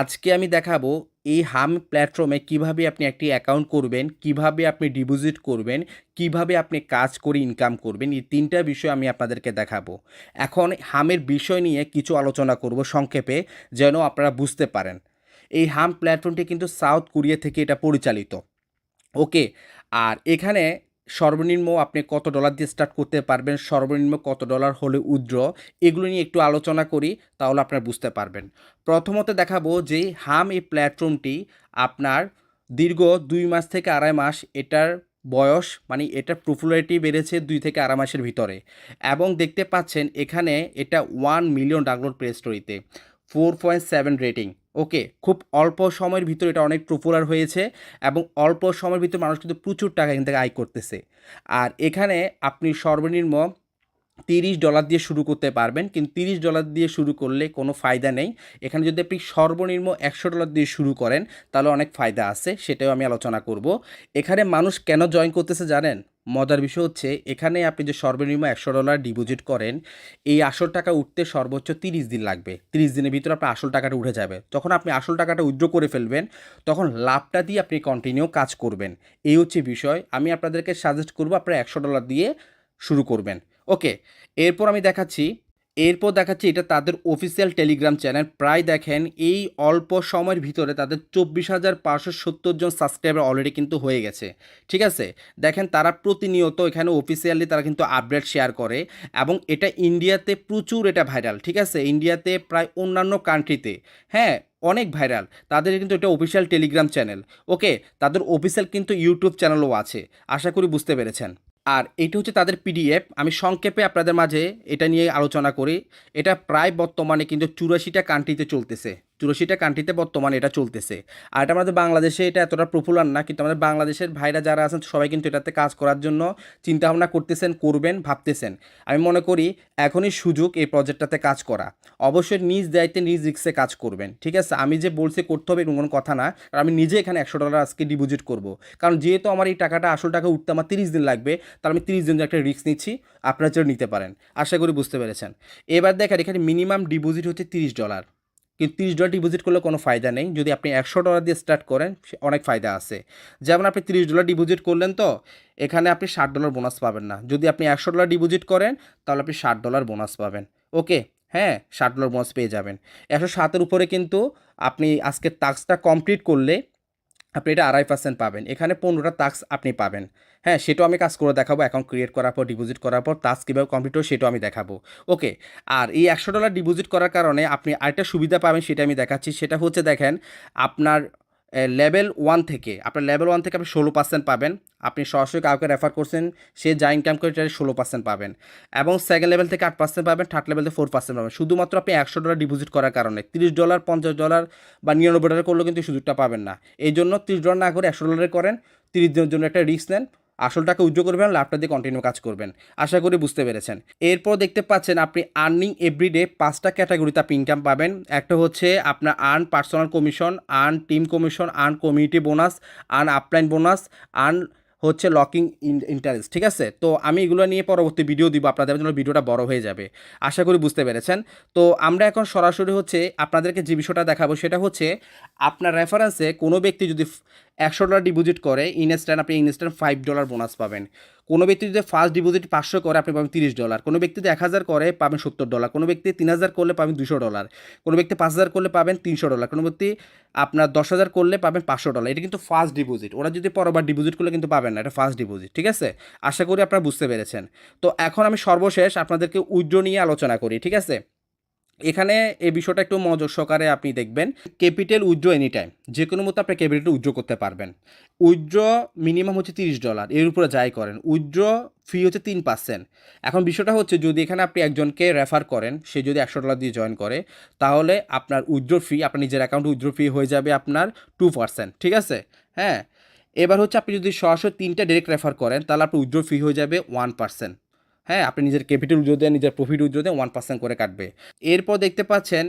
আজকে আমি দেখাবো এই হাম প্ল্যাটফর্মে কিভাবে আপনি একটি অ্যাকাউন্ট করবেন, কিভাবে আপনি ডিপোজিট করবেন, কিভাবে আপনি কাজ করে ইনকাম করবেন। এই ৩টা বিষয় আমি আপনাদেরকে দেখাবো। এখন হামের বিষয় নিয়ে কিছু আলোচনা করব সংক্ষেপে, যেন আপনারা বুঝতে পারেন। এই হাম প্ল্যাটফর্মটি কিন্তু সাউথ কোরিয়া থেকে এটা পরিচালিত। ওকে। আর এখানে সর্বনিম্ন আপনি কত ডলার দিয়ে স্টার্ট করতে পারবেন, সর্বনিম্ন কত ডলার হলে উইথড্র, এগুলো নিয়ে একটু আলোচনা করি, তাহলে আপনারা বুঝতে পারবেন। প্রথমত দেখাবো যে হাম এই প্ল্যাটফর্মটি আপনার দীর্ঘ ২ মাস থেকে ২.৫ মাস এটার বয়স, মানে এটার পপুলারিটি বেড়েছে ২ থেকে ২.৫ মাসের ভিতরে। এবং দেখতে পাচ্ছেন এখানে এটা 1 মিলিয়ন ডাউনলোড প্লে স্টোরিতে, 4.7 রেটিং। ওকে, খুব অল্প সময়ের ভিতরে এটা অনেক পপুলার হয়েছে এবং অল্প সময়ের ভিতরে মানুষ কিন্তু প্রচুর টাকা এখান থেকে আয় করতেছে। আর এখানে আপনি সর্বনিম্ন $30 দিয়ে শুরু করতে পারবেন, কিন্তু $30 দিয়ে শুরু করলে কোনো ফায়দা নেই। এখানে যদি আপনি সর্বনিম্ন $100 দিয়ে শুরু করেন তাহলে অনেক ফায়দা আছে, সেটাও আমি আলোচনা করব। এখানে মানুষ কেন জয়েন করতেছে জানেন? মজার বিষয় হচ্ছে এখানে আপনি যে সর্বনিম্ন $100 ডিপোজিট করেন, এই আসল টাকা উঠতে সর্বোচ্চ 30 দিন লাগবে। 30 দিনের ভিতরে আপনার আসল টাকাটা উঠে যাবে। যখন আপনি আসল টাকাটা উইথড্র করে ফেলবেন, তখন লাভটা দিয়ে আপনি কন্টিনিউ কাজ করবেন। এই হচ্ছে বিষয়। আমি আপনাদেরকে সাজেস্ট করব আপনারা $100 দিয়ে শুরু করবেন। ওকে, এরপর দেখাচ্ছি এটা তাদের অফিসিয়াল টেলিগ্রাম চ্যানেল। প্রায় দেখেন এই অল্প সময়ের ভিতরে তাদের 24,570 জন সাবস্ক্রাইবার অলরেডি কিন্তু হয়ে গেছে। ঠিক আছে? দেখেন তারা প্রতিনিয়ত এখানে অফিসিয়ালি তারা কিন্তু আপডেট শেয়ার করে এবং এটা ইন্ডিয়াতে প্রচুর এটা ভাইরাল। ঠিক আছে? ইন্ডিয়াতে প্রায় অন্যান্য কান্ট্রিতে, হ্যাঁ, অনেক ভাইরাল। তাদের কিন্তু এটা অফিসিয়াল টেলিগ্রাম চ্যানেল। ওকে, তাদের অফিসিয়াল কিন্তু ইউটিউব চ্যানেলও আছে। আশা করি বুঝতে পেরেছেন। আর এটা হচ্ছে তাদের পিডিএফ। আমি সংক্ষেপে আপনাদের মাঝে এটা নিয়ে আলোচনা করি। এটা প্রায় বর্তমানে কিন্তু 84টা কান্ট্রিতে চলতেছে। 84টা কান্ট্রিতে বর্তমানে এটা চলতেছে। আর এটা আমাদের বাংলাদেশে এটা এতটা পপুলার না, কিন্তু আমাদের বাংলাদেশের ভাইরা যারা আছেন সবাই কিন্তু এটাতে কাজ করার জন্য চিন্তাভাবনা করতেছেন, করবেন, ভাবতেছেন। আমি মনে করি এখনই সুযোগ এই প্রজেক্টটাতে কাজ করা। অবশ্যই নিজ দায়িত্বে নিজ রিস্কে কাজ করবেন। ঠিক আছে? আমি যে বলছি করতে হবে এরকম কোনো কথা না। আর আমি নিজে এখানে $100 আজকে ডিপোজিট করব। কারণ যেহেতু আমার এই টাকাটা আসল টাকা উঠতে আমার 30 দিন লাগবে, তাহলে আমি 30 দিনের একটা রিস্ক নিচ্ছি। আপনারা যেন নিতে পারেন। আশা করি বুঝতে পেরেছেন। এবার দেখেন এখানে মিনিমাম ডিপোজিট হচ্ছে $30। কিন্তু $30 ডিপোজিট করলে কোনো ফায়দা নেই। যদি আপনি $100 দিয়ে স্টার্ট করেন অনেক ফায়দা আছে। যেমন আপনি $30 ডিপোজিট করলেন, তো এখানে আপনি $60 বোনাস পাবেন না। যদি আপনি $100 ডিপোজিট করেন তাহলে আপনি $60 বোনাস পাবেন। ওকে, হ্যাঁ, $60 বোনাস পেয়ে যাবেন। 107-এর উপরে কিন্তু আপনি আজকের টাস্কটা কমপ্লিট করলে আপনি এটা 2.5% পাবেন। এখানে 15টা টাস্ক আপনি পাবেন। হ্যাঁ, সেটাও আমি কাজ করে দেখাবো। অ্যাকাউন্ট ক্রিয়েট করার পর, ডিপোজিট করার পর টাস্ক কীভাবে কমপ্লিট হয় সেটাও আমি দেখাবো। ওকে, আর এই $100 ডিপোজিট করার কারণে আপনি আরেকটা সুবিধা পাবেন, সেটা আমি দেখাচ্ছি। সেটা হচ্ছে দেখেন আপনার লেভেল 1 থেকে, আপনার লেভেল 1 থেকে আপনি 16% পাবেন। আপনি সরাসরি কাউকে রেফার করছেন, সে যা ইনকাম করে সেটা 16% পাবেন। এবং সেকেন্ড লেভেল থেকে 8% পাবেন, থার্ড লেভেল থেকে 4% পাবেন। শুধুমাত্র আপনি $100 ডিপোজিট করার কারণে। $30, $50 বা $99 করলেও কিন্তু এই সুযোগটা পাবেন না। এই জন্য $30 না করে $100 করেন। 30 দিনের জন্য একটা রিস্ক নেন। আসল টাকা উইথড্র করবেন, লাভটা দিয়ে কন্টিনিউ কাজ করবেন। আশা করি বুঝতে পেরেছেন। এরপর দেখতে পাচ্ছেন আপনি আর্নিং এভরিডে 5টা ক্যাটাগরিতে আপনি ইনকাম পাবেন। একটা হচ্ছে আপনার earn personal commission, earn team commission, earn community bonus, earn upline bonus, earn হচ্ছে লকিং ইন্টারেস্ট। ঠিক আছে? তো আমি এগুলো নিয়ে পরবর্তী ভিডিও দিব আপনাদের জন্য, ভিডিওটা বড় হয়ে যাবে। আশা করি বুঝতে পেরেছেন। তো আমরা এখন সরাসরি হচ্ছে আপনাদেরকে যে বিষয়টা দেখাবো সেটা হচ্ছে আপনার রেফারেন্সে কোনো ব্যক্তি যদি $100 ডিপোজিট করে, ইনস্ট্যান্ট আপনি ইনস্ট্যান্ট $5 বোনাস পাবেন। কোনো ব্যক্তি যদি ফার্স্ট ডিপোজিট 500 করে আপনি পাবেন $30। কোনো ব্যক্তি যদি 1000 করে পাবেন $70। কোনো ব্যক্তি 3000 করলে পাবেন $200। কোনো ব্যক্তি 5000 করলে পাবেন $300। কোনো ব্যক্তি আপনার 10,000 করলে পাবেন $500। এটা কিন্তু ফার্স্ট ডিপোজিট। ওরা যদি পরবার ডিপোজিট করলে কিন্তু পাবেন না, এটা ফার্স্ট ডিপোজিট। ঠিক আছে? আশা করি আপনারা বুঝতে পেরেছেন। তো এখন আমি সর্বশেষ আপনাদেরকে উইথড্র নিয়ে আলোচনা করি। ঠিক আছে? এখানে এই বিষয়টা একটু মনোযোগ সহকারে আপনি দেখবেন। ক্যাপিটাল উইথড্র এনি টাইম, যে কোনো মতো আপনি ক্যাপিটাল উইথড্র করতে পারবেন। উইথড্র মিনিমাম হচ্ছে $30, এর উপরে যাই করেন। উইথড্র ফি হচ্ছে 3%। এখন বিষয়টা হচ্ছে যদি এখানে আপনি একজনকে রেফার করেন, সে যদি $100 দিয়ে জয়েন করে, তাহলে আপনার উইথড্র ফি, আপনার নিজের অ্যাকাউন্ট উইথড্র ফি হয়ে যাবে আপনার 2%। ঠিক আছে? হ্যাঁ, এবার হচ্ছে আপনি যদি সরাসরি 3টা ডিরেক্ট রেফার করেন তাহলে আপনার উইথড্র ফি হয়ে যাবে 1%। হ্যাঁ, আপনি নিজের ক্যাপিটাল উইথড্র দেন, নিজের প্রফিট উইথড্র দেন, 1% করে কাটবে। এরপর দেখতে পাচ্ছেন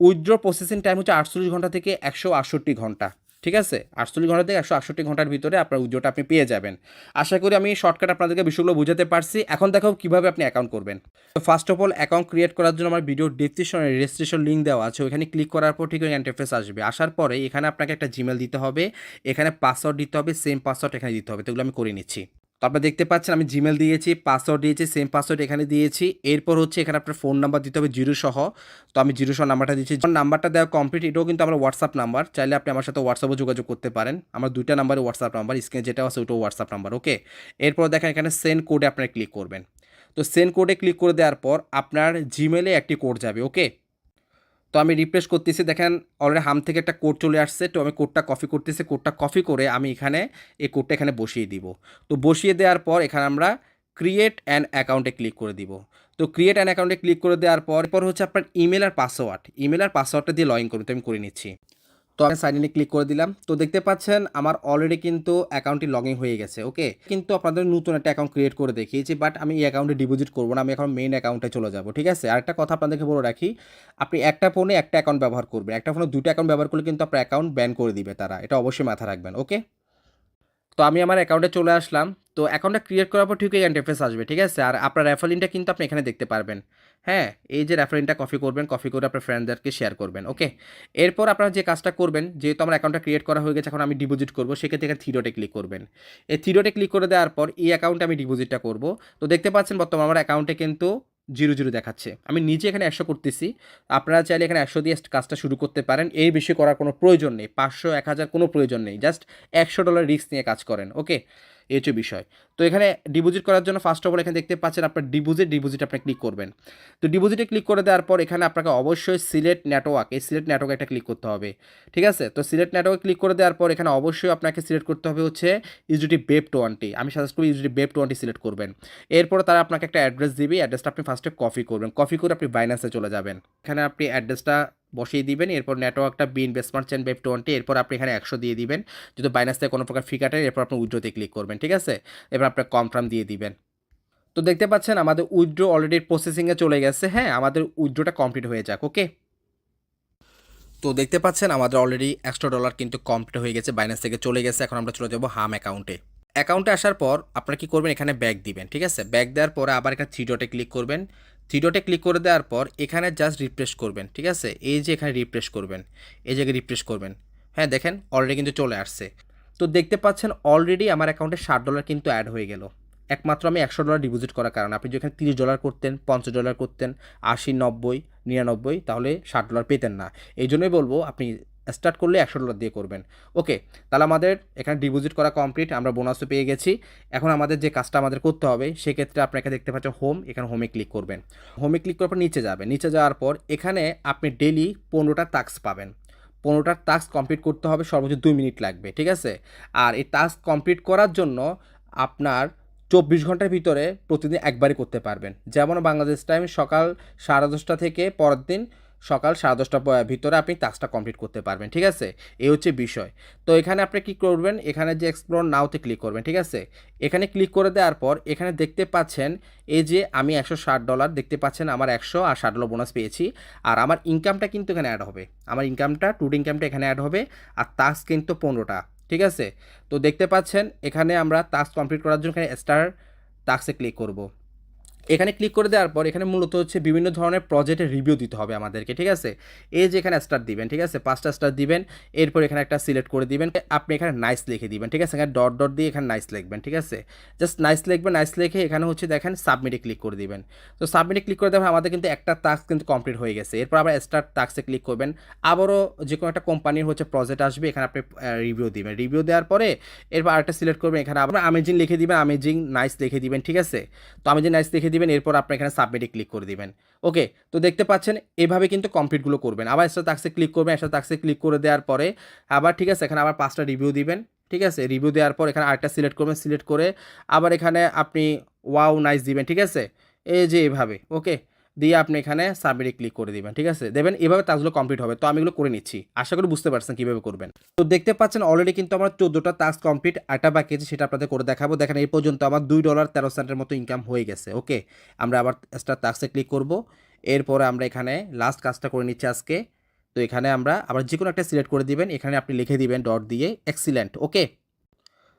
উইথড্র প্রসেসিং টাইম হচ্ছে 48 ঘন্টা থেকে 168 ঘন্টা। ঠিক আছে? 48 ঘন্টা থেকে 168 ঘন্টার ভিতরে আপনার উইথড্রটা আপনি পেয়ে যাবেন। আশা করি আমি শর্টকাট আপনাদেরকে বিষয়গুলো বুঝাতে পারছি। এখন দেখাবো কিভাবে আপনি অ্যাকাউন্ট করবেন। তো first of all account create করার জন্য আমার ভিডিওর ডেসক্রিপশনে রেজিস্ট্রেশন লিঙ্ক দেওয়া আছে। ওখানে ক্লিক করার পর ঠিক ওই ইন্টারফেস আসবে। আসার পরে এখানে আপনাকে একটা জিমেইল দিতে হবে। এখানে পাসওয়ার্ড দিতে হবে, সেম পাসওয়ার্ড এখানে দিতে হবে। তো এগুলো আমি করে নিচ্ছি। তো আপনারা দেখতে পাচ্ছেন আমি জিমেইল দিয়েছি, পাসওয়ার্ড দিয়েছি, সেম পাসওয়ার্ড এখানে দিয়েছি। এরপর হচ্ছে এখানে আপনার ফোন নাম্বার দিতে হবে 0 সহ। তো আমি 0 সহ নাম্বারটা দিচ্ছি। যখন নাম্বারটা দেওয়া কমপ্লিট, এটাও কিন্তু আমার হোয়াটসঅ্যাপ নাম্বার। চাইলে আপনি আমার সাথে হোয়াটসঅ্যাপে যোগাযোগ করতে পারেন। আমার 2টা নাম্বারে হোয়াটসঅ্যাপ নাম্বার, স্ক্রিনে যেটা আছে ওটাও হোয়াটসঅ্যাপ নাম্বার, ওকে? এরপর দেখেন এখানে সেন্ড কোডে আপনারা ক্লিক করবেন। তো সেন্ড কোডে ক্লিক করে দেওয়ার পর আপনার জিমেইলে একটি কোড যাবে, ওকে? তো আমি রিফ্রেশ করতেছি, দেখেন অলরেডি হাম থেকে একটা কোড চলে আসছে। তো আমি কোডটা কপি করতেছি, কোডটা কপি করে আমি এখানে এই কোডটা এখানে বসিয়ে দিব। তো বসিয়ে দেওয়ার পর এখানে আমরা ক্রিয়েট অ্যান অ্যাকাউন্টে ক্লিক করে দিব। তো ক্রিয়েট অ্যান অ্যাকাউন্টে ক্লিক করে দেওয়ার পর হচ্ছে আপনার ইমেল আর পাসওয়ার্ডটা দিয়ে লগ ইন করুন। তো আমি করে নিচ্ছি। তো আমি সাইন ইনে ক্লিক করে দিলাম। তো দেখতে পাচ্ছেন আমার অলরেডি কিন্তু অ্যাকাউন্টটি লগ ইন হয়ে গেছে, ওকে? কিন্তু আপনাদের নতুন একটা অ্যাকাউন্ট ক্রিয়েট করে দেখিয়েছি, বাট আমি এই অ্যাকাউন্টে ডিপোজিট করব না, আমি এখন মেইন অ্যাকাউন্টে চলে যাব, ঠিক আছে? আরেকটা কথা আপনাদেরকে বলে রাখি, আপনি একটা ফোনে একটা অ্যাকাউন্ট ব্যবহার করবেন, একটা ফোনে 2টা অ্যাকাউন্ট ব্যবহার করলে কিন্তু আপনার অ্যাকাউন্ট ব্যান করে দিবে তারা, এটা অবশ্যই মাথায় রাখবেন, ওকে? তো আমি আমার অ্যাকাউন্টে চলে আসলাম। তো অ্যাকাউন্টটা ক্রিয়েট করার পর ঠিক এই ইন্টারফেস আসবে, ঠিক আছে? আর আপনার রেফার লিংকটা কিন্তু আপনি এখানে দেখতে পারবেন। হ্যাঁ, এই যে রেফার লিংকটা কপি করবেন, কপি করে আপনার ফ্রেন্ডদেরকে শেয়ার করবেন, ওকে? এরপর আপনারা যে কাজটা করবেন, যেহেতু আমার অ্যাকাউন্টটা ক্রিয়েট করা হয়ে গেছে, এখন আমি ডিপোজিট করব, সেক্ষেত্রে এখানে থ্রি ডটে ক্লিক করবেন। এই থ্রি ডটে ক্লিক করে দেওয়ার পর এই অ্যাকাউন্টে আমি ডিপোজিটটা করব। তো দেখতে পাচ্ছেন বর্তমানে আমার অ্যাকাউন্টে কিন্তু 0 দেখাচ্ছে। আমি নিজে এখানে 100 করতেছি। আপনারা চাইলে এখানে 100 দিয়ে কাজটা শুরু করতে পারেন। এর বেশি করার কোনো প্রয়োজন নেই। 500, 1000 কোনো প্রয়োজন নেই। জাস্ট $100 রিস্ক নিয়ে কাজ করেন, ওকে? এই হচ্ছে বিষয়। তো এখানে ডিপোজিট করার জন্য ফার্স্ট অফ অল এখানে দেখতে পাচ্ছেন আপনার ডিপোজিট আপনি ক্লিক করবেন। তো ডিপোজিটে ক্লিক করে দেওয়ার পর এখানে আপনাকে অবশ্যই সিলেক্ট নেটওয়ার্ক, এই সিলেক্ট নেটওয়ার্কে একটা ক্লিক করতে হবে, ঠিক আছে? তো সিলেক্ট নেটওয়ার্কে ক্লিক করে দেওয়ার পর এখানে অবশ্যই আপনাকে সিলেক্ট করতে হবে হচ্ছে ইউজিটি বেপ 20। আমি সাজেস্ট করি ইউজিটি বেপ 20 সিলেক্ট করবেন। এরপর তারা আপনাকে একটা অ্যাড্রেস দিবে, অ্যাড্রেসটা আপনি ফার্স্টে কপি করবেন, কপি করে আপনি বাইন্যান্সে চলে যাবেন। এখানে আপনি অ্যাড্রেসটা বসিয়ে দিবেন, এরপর নেটওয়ার্কটা বিন বেসমার্ট চেন বেপ 20, এরপর আপনি এখানে 100 দিয়ে দিবেন। যদি বাইন্যান্স থেকে কোনো প্রকার ফি কাটেন, এরপর আপনি উইথড্রোতে ক্লিক করবেন, ঠিক আছে? এবার আপনার কনফার্ম দিয়ে দিবেন। তো দেখতে পাচ্ছেন আমাদের উইথড্রো অলরেডি প্রসেসিংয়ে চলে গেছে। হ্যাঁ, আমাদের উইথড্রোটা কমপ্লিট হয়ে যাক, ওকে? তো দেখতে পাচ্ছেন আমাদের অলরেডি $100 কিন্তু কমপ্লিট হয়ে গেছে, বাইন্যান্স থেকে চলে গেছে। এখন আমরা চলে যাব হাম অ্যাকাউন্টে। অ্যাকাউন্টে আসার পর আপনারা কি করবেন, এখানে ব্যাক দিবেন, ঠিক আছে? ব্যাক দেওয়ার পরে আবার এখানে থ্রি ডটে ক্লিক করবেন। থ্রি ডটে ক্লিক করে দেওয়ার পর এখানে জাস্ট রিফ্রেশ করবেন, ঠিক আছে? এই যে এখানে রিফ্রেশ করবেন, এই জায়গায় রিফ্রেশ করবেন। হ্যাঁ, দেখেন অলরেডি কিন্তু চলে আসছে। তো দেখতে পাচ্ছেন অলরেডি আমার অ্যাকাউন্টে $60 কিন্তু অ্যাড হয়ে গেল। একমাত্র আমি $100 ডিপোজিট করার কারণে। আপনি যেখানে $30 করতেন, $50 করতেন, 80, 90, 99, তাহলে $60 পেতেন না। এই জন্যই বলবো আপনি স্টার্ট করলে $100 দিয়ে করবেন, ওকে? তাহলে আমাদের এখানে ডিপোজিট করা কমপ্লিট, আমরা বোনাসও পেয়ে গেছি। এখন আমাদের যে কাজটা আমাদের করতে হবে, সেক্ষেত্রে আপনি এখানে দেখতে পাচ্ছেন হোম, এখানে হোমে ক্লিক করবেন। হোমে ক্লিক করার পর নিচে যাবেন, নিচে যাওয়ার পর এখানে আপনি ডেইলি 15টা টাস্ক পাবেন। 15টা টাস্ক কমপ্লিট করতে হবে, সর্বোচ্চ 2 মিনিট লাগবে, ঠিক আছে? আর এই টাস্ক কমপ্লিট করার জন্য আপনার 24 ঘন্টার ভিতরে প্রতিদিন একবারই করতে পারবেন। যেমন বাংলাদেশ টাইম সকাল 10:30 থেকে পরের দিন সকাল 10:30 ভিতরে আপনি টাস্কটা কমপ্লিট করতে পারবেন, ঠিক আছে? এই হচ্ছে বিষয়। তো এখানে আপনি কি করবেন, এখানে যে এক্সপ্লোর নাওতে ক্লিক করবেন, ঠিক আছে? এখানে ক্লিক করে দেওয়ার পর এখানে দেখতে পাচ্ছেন এই যে আমি $160 দেখতে পাচ্ছেন, আমার 100 আর $60 বোনাস পেয়েছি। আর আমার ইনকামটা কিন্তু এখানে অ্যাড হবে, আমার ইনকামটা টুড ইনকামটা এখানে অ্যাড হবে। আর টাস্ক কিন্তু 15টা, ঠিক আছে? তো দেখতে পাচ্ছেন এখানে আমরা টাস্ক কমপ্লিট করার জন্য এখানে স্টার টাস্কে ক্লিক করব। এখানে ক্লিক করে দেওয়ার পর এখানে মূলত হচ্ছে বিভিন্ন ধরনের প্রজেক্টের রিভিউ দিতে হবে আমাদেরকে, ঠিক আছে? এই যে এখানে স্টার দিবেন, ঠিক আছে? 5টা স্টার দিবেন। এরপর এখানে একটা সিলেক্ট করে দিবেন, আপনি এখানে নাইস লিখে দিবেন, ঠিক আছে? এখানে ডট ডট দিয়ে এখানে নাইস লিখবেন, ঠিক আছে? জাস্ট নাইস লিখবেন, নাইস লিখে এখানে হচ্ছে দেখেন সাবমিটে ক্লিক করে দিবেন। তো সাবমিটে ক্লিক করে দেওয়ার আমাদের কিন্তু একটা টাস্ক কিন্তু কমপ্লিট হয়ে গেছে। এরপর আবার স্টার্ট টাস্কে ক্লিক করবেন। আবারও যে কোনো একটা কোম্পানির হচ্ছে প্রজেক্ট আসবে, এখানে আপনি রিভিউ দিবেন। রিভিউ দেওয়ার পরে এরপর আরেকটা সিলেক্ট করবেন, এখানে আবার আমেজিং লিখে দিবেন, আমেজিং নাইস লিখে দিবেন, ঠিক আছে? তো আমেজিং নাইস লিখে দিবেন, এরপর আপনি এখানে সাবমিটে ক্লিক করে দিবেন, ওকে? তো দেখতে পাচ্ছেন এভাবে কিন্তু কমপ্লিটগুলো করবেন। আবার একটা টাস্কে ক্লিক করবেন, একটা টাস্কে ক্লিক করে দেওয়ার পরে আবার, ঠিক আছে, এখানে আবার 5টা রিভিউ দিবেন, ঠিক আছে? রিভিউ দেওয়ার পর এখানে আরেকটা সিলেক্ট করবেন, সিলেক্ট করে আবার এখানে আপনি ওয়াও নাইস দিবেন, ঠিক আছে? এই যে এভাবে, ওকে? দিয়ে আপনি এখানে সাবমিটে ক্লিক করে দিবেন, ঠিক আছে? দেবেন, এভাবে টাস্কগুলো কমপ্লিট হবে। তো আমি এগুলো করে নিচ্ছি, আশা করি বুঝতে পারছেন কীভাবে করবেন। তো দেখতে পাচ্ছেন অলরেডি কিন্তু আমার 14টা টাস্ক কমপ্লিট, একটা বাকি আছে, সেটা আপনাদের করে দেখাবো। দেখেন এই পর্যন্ত আমার $2.13 মতো ইনকাম হয়ে গেছে, ওকে? আমরা আবার স্টার টাস্কে ক্লিক করব। এরপরে আমরা এখানে লাস্ট কাজটা করে নিচ্ছি আজকে। তো তো এখানে আমরা আবার যে কোনো একটা সিলেক্ট করে দিবেন, এখানে আপনি লিখে দিবেন ডট দিয়ে এক্সিলেন্ট। ওকে,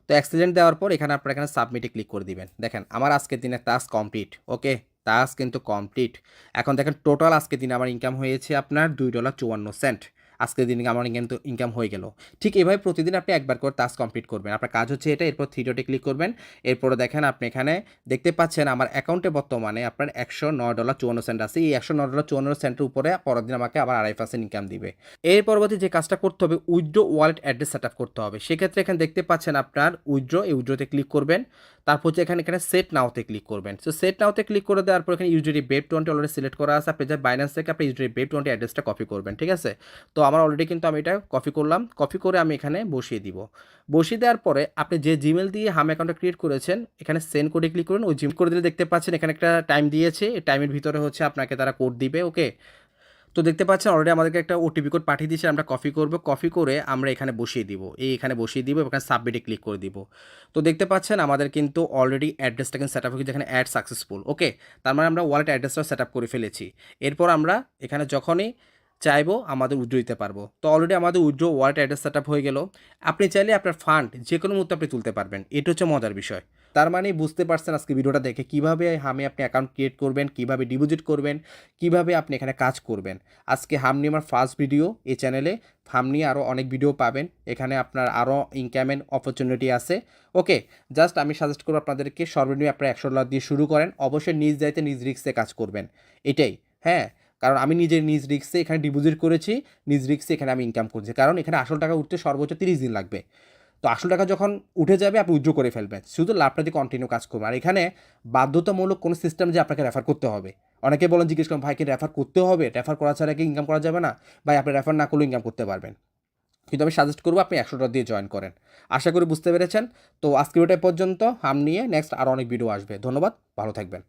তো এক্সিলেন্ট দেওয়ার পর এখানে আপনারা এখানে সাবমিটে ক্লিক করে দিবেন। দেখেন আমার আজকের দিনের টাস্ক কমপ্লিট। ওকে, টাস্ক কিন্তু কমপ্লিট। এখন দেখেন টোটাল আজকের দিনে আমার ইনকাম হয়েছে আপনার $2.54। আজকের দিনে আমার কিন্তু ইনকাম হয়ে গেল। ঠিক এভাবে প্রতিদিন আপনি একবার করে টাস্ক কমপ্লিট করবেন। আপনার কাজ হচ্ছে এটা, এরপর থ্রি ডটে ক্লিক করবেন। এরপরে দেখেন আপনি এখানে দেখতে পাচ্ছেন আমার অ্যাকাউন্টে বর্তমানে আপনার $109.54 আছে। এই $109.54 উপরে পরের দিন আমাকে আবার 2.5% ইনকাম দিবে। এর পরবর্তী যে কাজটা করতে হবে, withdraw wallet address set up করতে হবে। সেক্ষেত্রে এখানে দেখতে পাচ্ছেন আপনার উইথড্র, এই উইথড্রতে ক্লিক করবেন। তারপর হচ্ছে এখানে সেট নাওতে ক্লিক করবেন। সো সেট নাওতে ক্লিক করে দেওয়ার পর এখানে ইউজুয়ালি বেব20 অলরেডি সিলেক্ট করা আছে। আপনি যে বাইন্যান্স থেকে আপনি ইউজুয়ালি বেব20 অ্যাড্রেসটা কপি করবেন, ঠিক আছে? তো আমার অলরেডি কিন্তু আমি এটা কপি করলাম। কপি করে আমি এখানে বসিয়ে দিব। বসিয়ে দেওয়ার পরে আপনি যে জিমেল দিয়ে হাম অ্যাকাউন্টটা ক্রিয়েট করেছেন, এখানে সেন্ড কোডে ক্লিক করুন। ওই জিমেল করে দিলে দেখতে পাচ্ছেন এখানে একটা টাইম দিয়েছে। এই টাইমের ভিতরে হচ্ছে আপনাকে তারা কোড দিবে। ওকে, তো দেখতে পাচ্ছেন অলরেডি আমাদেরকে একটা ওটিপি কোড পাঠিয়ে দিয়েছে। আমরা কপি করব, কপি করে আমরা এখানে বসিয়ে দিব। এখানে বসিয়ে দিব, এখানে সাবমিটে ক্লিক করে দিব। তো দেখতে পাচ্ছেন আমাদের কিন্তু অলরেডি অ্যাড্রেসটা কিন্তু সেট আপ হয়ে গেছে, এখানে অ্যাড সাকসেসফুল। ওকে, তার মানে আমরা ওয়ালেট অ্যাড্রেসটাও সেট আপ করে ফেলেছি। এরপর আমরা এখানে যখনই চাইবো আমাদের উইথড্র দিতে পারবো। তো অলরেডি আমাদের withdraw wallet address set up হয়ে গেল। আপনি চাইলে আপনার ফান্ড যে কোনো মুহূর্তে আপনি তুলতে পারবেন। এটা হচ্ছে মজার বিষয়। তার মানে বুঝতে পারছেন আজকে ভিডিওটা দেখে কীভাবে আপনি অ্যাকাউন্ট ক্রিয়েট করবেন, কীভাবে ডিপোজিট করবেন, কীভাবে আপনি এখানে কাজ করবেন। আজকে হাম নিয়ে আমার ফার্স্ট ভিডিও এই চ্যানেলে। হাম নিয়ে আরও অনেক ভিডিও পাবেন, এখানে আপনার আরও ইনকামের অপরচুনিটি আছে। ওকে, জাস্ট আমি সাজেস্ট করবো আপনাদেরকে সর্বনিম্ন আপনারা $100 দিয়ে শুরু করেন। অবশ্যই নিজ দায়িত্বে নিজ রিস্কে কাজ করবেন, এটাই। হ্যাঁ, কারণ আমি নিজের নিজ রিস্কে এখানে ডিপোজিট করেছি, নিজ রিস্কে এখানে আমি ইনকাম করছি। কারণ এখানে আসল টাকা উঠতে সর্বোচ্চ 30 দিন লাগবে। তো আসল টাকা যখন উঠে যাবে আপনি উইথড্র করে ফেলবেন, শুধু লাভটা দিয়ে কন্টিনিউ কাজ করবেন। আর এখানে বাধ্যতামূলক কোনো সিস্টেম যে আপনাকে রেফার করতে হবে। অনেকে বলেন, জিজ্ঞেস করেন, ভাই কি রেফার করতে হবে? রেফার করা ছাড়া কি ইনকাম করা যাবে না? ভাই আপনি রেফার না করলেও ইনকাম করতে পারবেন, কিন্তু আমি সাজেস্ট করবো আপনি $100 দিয়ে জয়েন করেন। আশা করি বুঝতে পেরেছেন। তো আজকে ওটা পর্যন্ত। হাম নিয়ে নেক্সট আরও অনেক ভিডিও আসবে। ধন্যবাদ, ভালো থাকবেন।